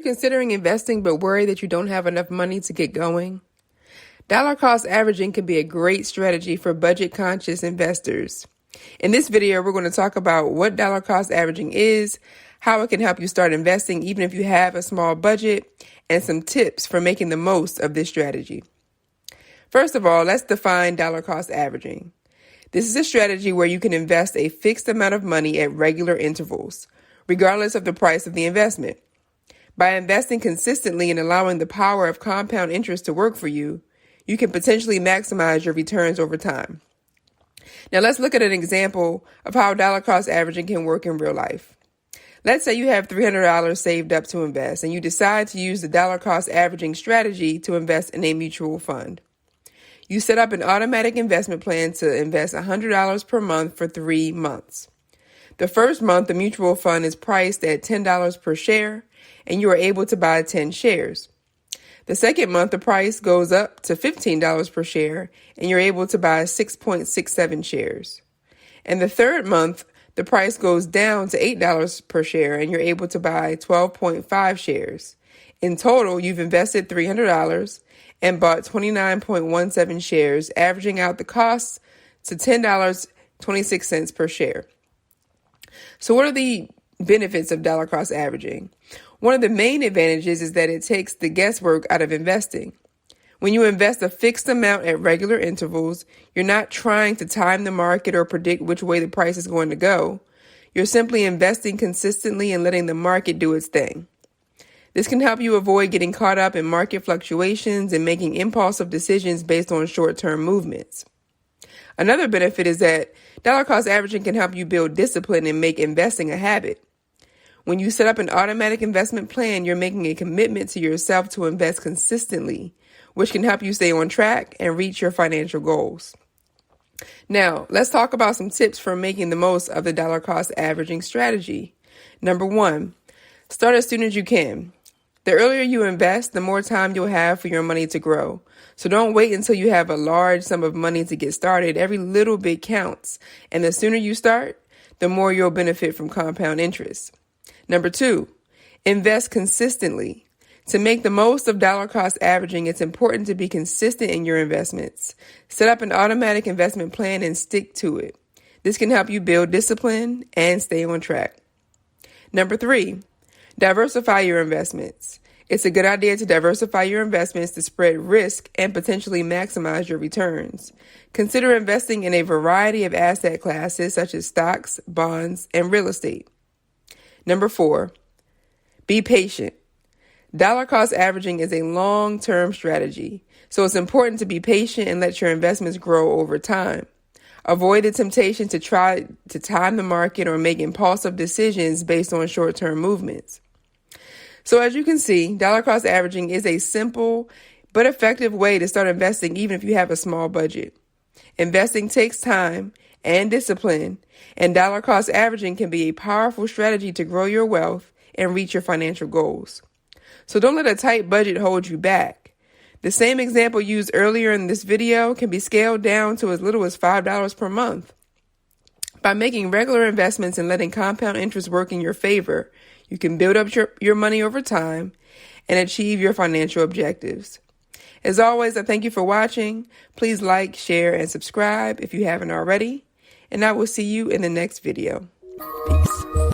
you considering investing but worry that you don't have enough money to get going? Dollar cost averaging can be a great strategy for budget-conscious investors. In this video, we're going to talk about what dollar cost averaging is, how it can help you start investing even if you have a small budget, and some tips for making the most of this strategy. First of all, let's define dollar cost averaging. This is a strategy where you can invest a fixed amount of money at regular intervals, regardless of the price of the investment. By investing consistently and allowing the power of compound interest to work for you, you can potentially maximize your returns over time. Now let's look at an example of how dollar cost averaging can work in real life. Let's say you have $300 saved up to invest and you decide to use the dollar cost averaging strategy to invest in a mutual fund. You set up an automatic investment plan to invest $100 per month for 3 months. The first month, the mutual fund is priced at $10 per share, and you are able to buy 10 shares. The second month, the price goes up to $15 per share, and you're able to buy 6.67 shares. And the third month, the price goes down to $8 per share, and you're able to buy 12.5 shares. In total, you've invested $300 and bought 29.17 shares, averaging out the cost to $10.26 per share. So what are the benefits of dollar cost averaging? One of the main advantages is that it takes the guesswork out of investing. When you invest a fixed amount at regular intervals, you're not trying to time the market or predict which way the price is going to go. You're simply investing consistently and letting the market do its thing. This can help you avoid getting caught up in market fluctuations and making impulsive decisions based on short-term movements. Another benefit is that dollar cost averaging can help you build discipline and make investing a habit. When you set up an automatic investment plan, you're making a commitment to yourself to invest consistently, which can help you stay on track and reach your financial goals. Now, let's talk about some tips for making the most of the dollar cost averaging strategy. Number 1, start as soon as you can. The earlier you invest, the more time you'll have for your money to grow. So don't wait until you have a large sum of money to get started. Every little bit counts. And the sooner you start, the more you'll benefit from compound interest. Number 2, invest consistently. To make the most of dollar cost averaging, it's important to be consistent in your investments. Set up an automatic investment plan and stick to it. This can help you build discipline and stay on track. Number 3, diversify your investments. It's a good idea to diversify your investments to spread risk and potentially maximize your returns. Consider investing in a variety of asset classes such as stocks, bonds, and real estate. Number 4, be patient. Dollar cost averaging is a long-term strategy, so it's important to be patient and let your investments grow over time. Avoid the temptation to try to time the market or make impulsive decisions based on short-term movements. So as you can see, dollar cost averaging is a simple but effective way to start investing even if you have a small budget. Investing takes time and discipline, and dollar cost averaging can be a powerful strategy to grow your wealth and reach your financial goals. So don't let a tight budget hold you back. The same example used earlier in this video can be scaled down to as little as $5 per month. By making regular investments and letting compound interest work in your favor, you can build up your money over time and achieve your financial objectives. As always, I thank you for watching. Please like, share, and subscribe if you haven't already. And I will see you in the next video. Peace.